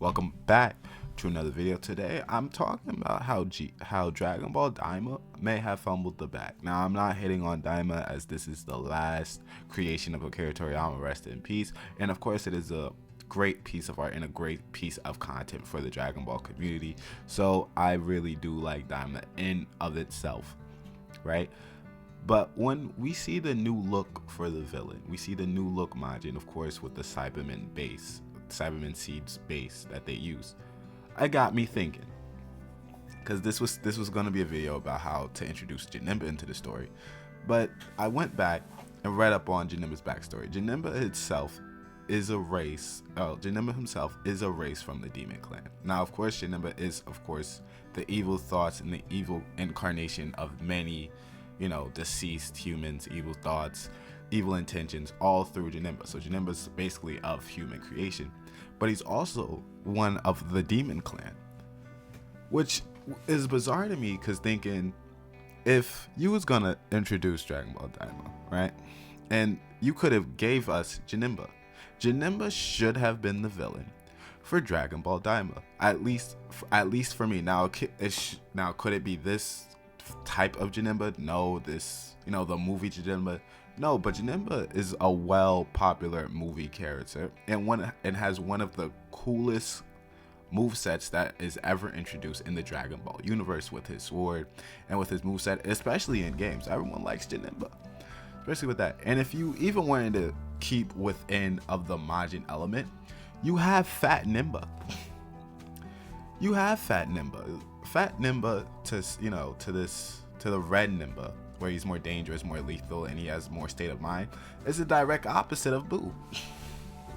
Welcome back to another video. Today I'm talking about how Dragon Ball Daima may have fumbled the bag. Now I'm not hitting on Daima as this is the last creation of Akira Toriyama, rest in peace. And of course it is a great piece of art and a great piece of content for the Dragon Ball community. So I really do like Daima in of itself, right? But when we see the new look for the villain, we see the new look Majin, of course, with the Cyberman Seeds base that they use. It got me thinking, because this was gonna be a video about how to introduce Janemba into the story, but I went back and read up on Janemba's backstory. Janemba itself is a race. Janemba himself is a race from the Demon Clan. Now, of course, Janemba is, of course, the evil thoughts and the evil incarnation of many, deceased humans, evil thoughts, evil intentions, all through Janemba. So Janemba's basically of human creation, but he's also one of the Demon Clan, which is bizarre to me, because thinking, if you was gonna introduce Dragon Ball Daima, right, and you could have gave us Janemba should have been the villain for Dragon Ball Daima, at least for me. Now, could it be this type of Janemba? No, the movie Janemba. No, but Janemba is a popular movie character and has one of the coolest movesets that is ever introduced in the Dragon Ball universe, with his sword and with his moveset, especially in games. Everyone likes Janemba, especially with that. And if you even wanted to keep within of the Majin element, you have Fat Nimba. You have Fat Nimba. Fat Nimba to the Red Nimba, where he's more dangerous, more lethal, and he has more state of mind, is the direct opposite of Boo.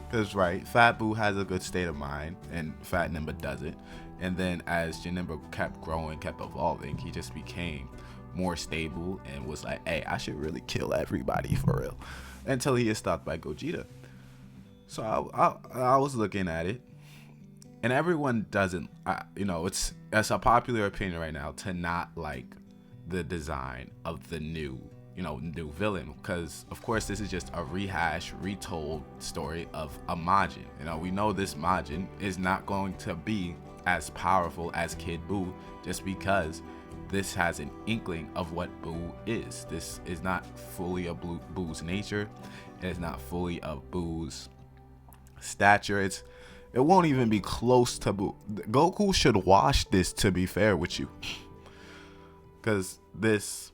Because, right, Fat Boo has a good state of mind, and Fat Nimba doesn't. And then as Janemba kept growing, kept evolving, he just became more stable and was like, hey, I should really kill everybody for real. Until he is stopped by Gogeta. So I was looking at it, and everyone doesn't, it's a popular opinion right now to not like the design of the new villain, because of course this is just a retold story of a Majin. We know this Majin is not going to be as powerful as Kid Buu, just because this has an inkling of what Buu is. This is not fully of Buu's nature. It is not fully of Buu's stature. It won't even be close to Buu. Goku should wash this, to be fair with you. Because this,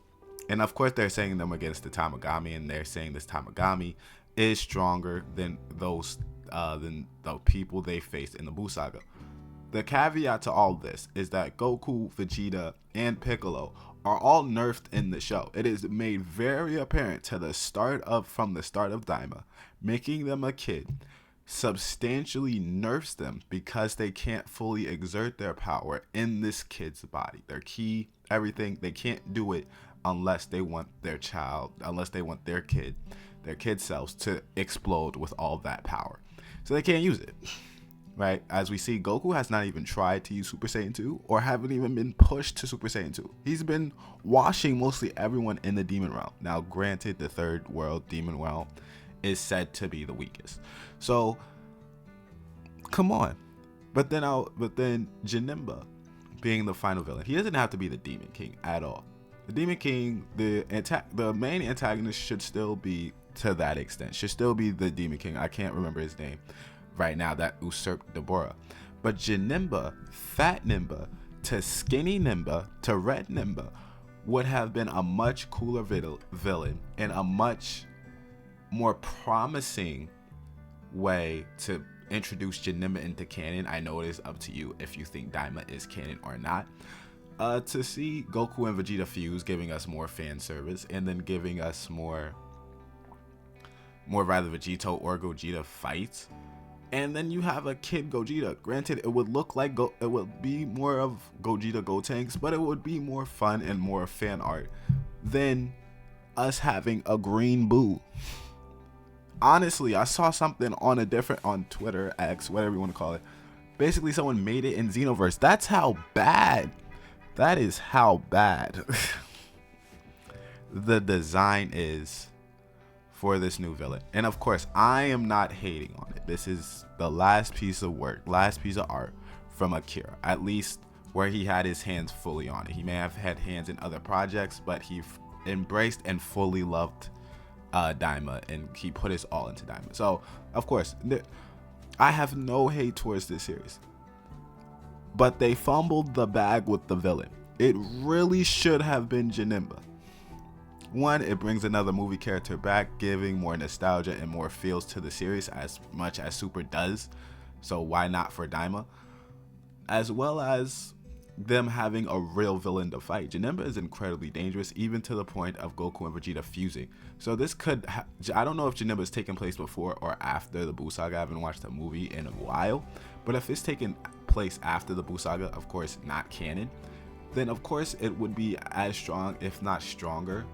and of course they're saying them against the Tamagami, and they're saying this Tamagami is stronger than than the people they faced in the Buu saga. The caveat to all this is that Goku, Vegeta, and Piccolo are all nerfed in the show. It is made very apparent from the start of Daima, making them a kid substantially nerfs them because they can't fully exert their power in this kid's body. Their ki, everything, they can't do it unless they want their kid selves to explode with all that power. So they can't use it. Right? As we see, Goku has not even tried to use Super Saiyan 2, or haven't even been pushed to Super Saiyan 2. He's been washing mostly everyone in the Demon Realm. Now, granted, the third world, Demon Realm, is said to be the weakest. So, come on. But then Janemba being the final villain, he doesn't have to be the Demon King at all. The Demon King, the main antagonist should still be, to that extent, should still be the Demon King. I can't remember his name right now, that usurped Deborah. But Janemba, Fat Nimba, to Skinny Nimba, to Red Nimba, would have been a much cooler villain and a much more promising way to introduce Janemba into canon. I know it is up to you if you think Daima is canon or not. To see Goku and Vegeta fuse, giving us more fan service, and then giving us more rather Vegito or Gogeta fights. And then you have a kid Gogeta. Granted, it would look like it would be more of Gogeta Gotenks, but it would be more fun and more fan art than us having a green Buu. Honestly, I saw something on Twitter, X, whatever you want to call it. Basically, someone made it in Xenoverse. That's how bad. That is how bad the design is for this new villain. And of course, I am not hating on it. This is the last piece of work, last piece of art from Akira, at least where he had his hands fully on it. He may have had hands in other projects, but he embraced and fully loved Daima, and he put his all into Daima. So, of course, I have no hate towards this series. But they fumbled the bag with the villain. It really should have been Janemba. One, it brings another movie character back, giving more nostalgia and more feels to the series as much as Super does. So why not for Daima? As well as them having a real villain to fight. Janemba is incredibly dangerous, even to the point of Goku and Vegeta fusing. So this could, I don't know if Janemba is taking place before or after the Buu Saga. I haven't watched the movie in a while. But if it's taking place after the Buu Saga, of course not canon, then of course it would be as strong, if not stronger,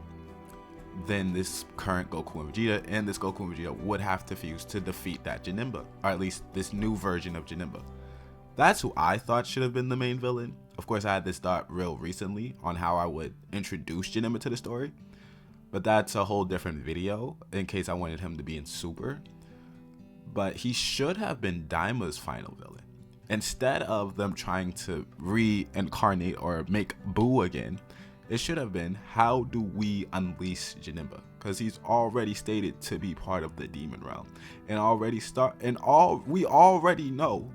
than this current Goku and Vegeta, and this Goku and Vegeta would have to fuse to defeat that Janemba, or at least this new version of Janemba. That's who I thought should have been the main villain. Of course, I had this thought real recently on how I would introduce Janemba to the story, but that's a whole different video in case I wanted him to be in Super. But he should have been Daima's final villain. Instead of them trying to reincarnate or make Buu again, it should have been, how do we unleash Janemba? Because he's already stated to be part of the demon realm, and we already know,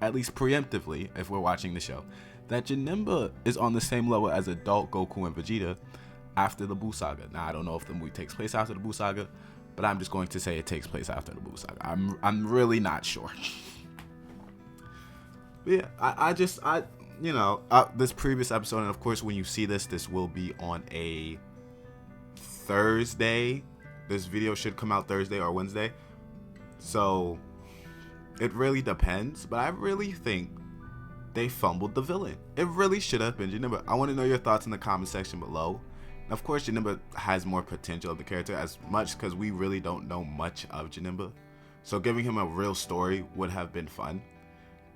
at least preemptively, if we're watching the show, that Janemba is on the same level as adult Goku and Vegeta after the Buu Saga. Now, I don't know if the movie takes place after the Buu Saga, but I'm just going to say it takes place after the Buu Saga. I'm really not sure. But yeah, this previous episode, and of course when you see this will be on a Thursday. This video should come out Thursday or Wednesday. So it really depends, but I really think they fumbled the villain. It really should have been Janemba. I want to know your thoughts in the comment section below. And of course, Janemba has more potential of the character, as much because we really don't know much of Janemba. So giving him a real story would have been fun.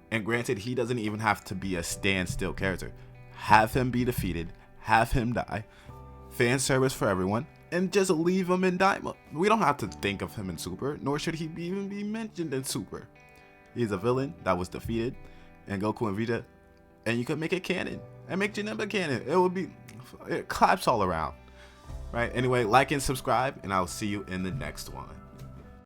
And granted, he doesn't even have to be a standstill character. Have him be defeated, have him die, fan service for everyone, and just leave him in Daima. We don't have to think of him in Super, nor should he even be mentioned in Super. He's a villain that was defeated in Goku and Vegeta, and you could make it canon and make Janemba canon. It claps all around, right? Anyway, like and subscribe, and I'll see you in the next one.